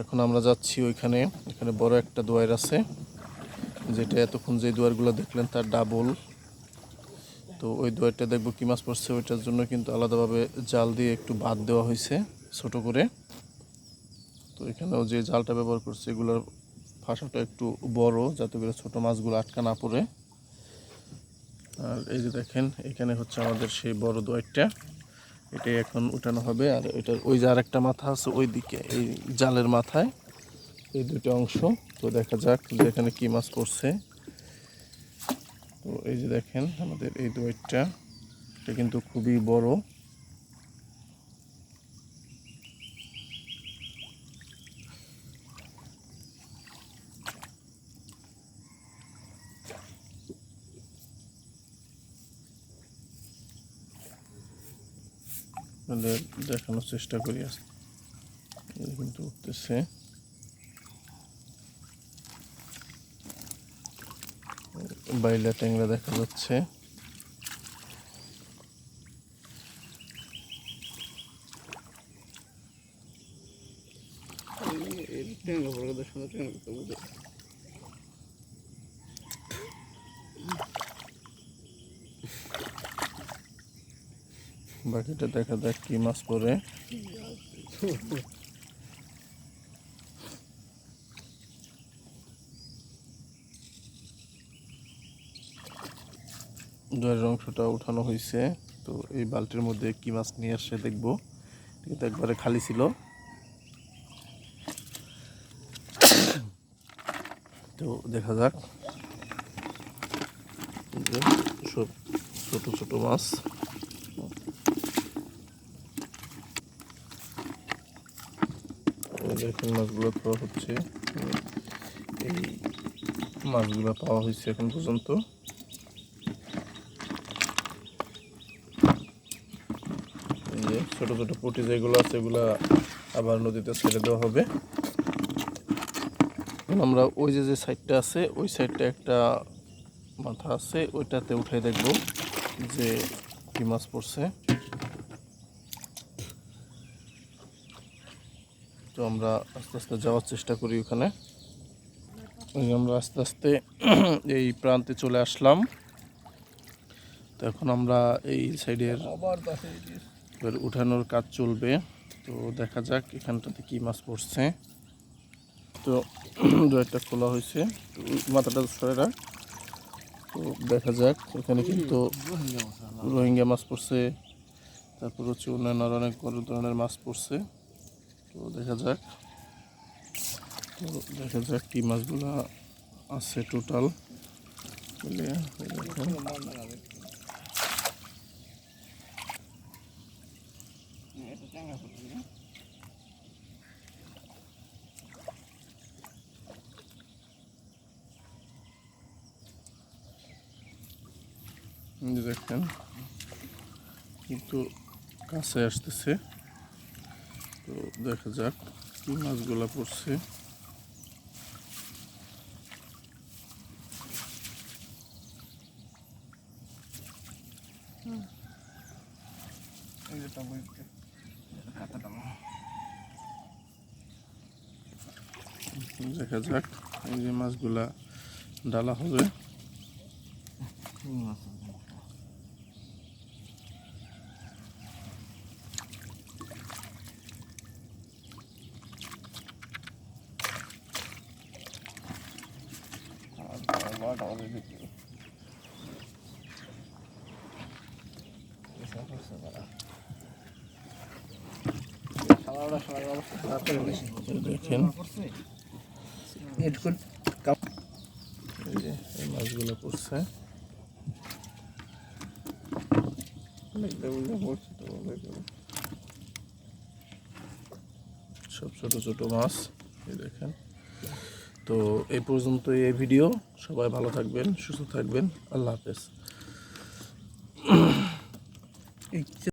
এখন আমরা যাচ্ছি ওইখানে। এখানে বড় একটা দুয়ার আছে, যেটা এতক্ষণ যে দুয়ারগুলো দেখলেন তার ডাবল। তো ওই দুয়ারটা দেখবো কি মাছ পড়ছে, ওইটার জন্য কিন্তু আলাদাভাবে জাল দিয়ে একটু বাদ দেওয়া হয়েছে ছোট করে। তো এখানেও যে জালটা ব্যবহার করছে এগুলোর ফাঁসাটা একটু বড়, যাতে করে ছোট মাছগুলো আটকা না পড়ে। আর এই যে দেখেন, এখানে হচ্ছে আমাদের সেই বড় দুয়ারটা, এটাই এখন উঠানো হবে। আর এটার ওই যে আরেকটা মাথা আছে ওই দিকে, এই জালের মাথায় এই দুটো অংশ। তো দেখা যাক যে এখানে কি মাছ পড়ছে। তো এই যে দেখেন আমাদের এই দুয়ারটা, এটা কিন্তু খুবই বড়। দেখানোর চেষ্টা করি, কিন্তু উঠতেছে। বাইলা ট্যাংরা দেখা যাচ্ছে। বাকিটা দেখা যাক কি মাছ পড়ে। দুয়ারের অংশটা উঠানো হয়েছে। তো এই বালতির মধ্যে কি মাছ নিয়ে আসছে দেখবো, কিন্তু একবারে খালি ছিল। তো দেখা যাক, সব ছোট ছোট মাছ। দেখেন মাছগুলো পাওয়া হচ্ছে, এই মাছগুলো পাওয়া হয়েছে এখন পর্যন্ত। ছোট ছোট পুঁটি যেগুলো আছে এগুলো আবার নদীতে ছেড়ে দেওয়া হবে। আমরা ওই যে সাইডটা আছে ওই সাইডটা একটা মাথা আছে, ওইটাতে উঠে দেখব যে কি মাছ পড়ছে। তো আমরা আস্তে আস্তে যাওয়ার চেষ্টা করি ওখানে। আমরা আস্তে আস্তে এই প্রান্তে চলে আসলাম। তো এখন আমরা এই সাইডের উঠানোর কাজ চলবে। তো দেখা যাক এখানটাতে কি মাছ পড়ছে। তো দুয়ারটা খোলা হয়েছে, মাথাটা সরে রাখ। তো দেখা যাক, এখানে কিন্তু রোহিঙ্গা মাছ পড়ছে, তারপর হচ্ছে অন্যান্য অনেক বড় ধরনের মাছ পড়ছে। তো দেখা যাক, কি মাছগুলো আছে টোটাল মিলে। দেখেন কিন্তু কাছে আসতেছে। তো দেখা যাক কি মাছগুলা পড়ছে। দেখা যাক এই যে মাছগুলা ডালা হবে। দেখেন এই মাছগুলো পড়ছে, সব ছোট ছোট মাছ। এই দেখেন। তো এই পর্যন্ত এই ভিডিও। সবাই ভালো থাকবেন, সুস্থ থাকবেন। আল্লাহ হাফেজ।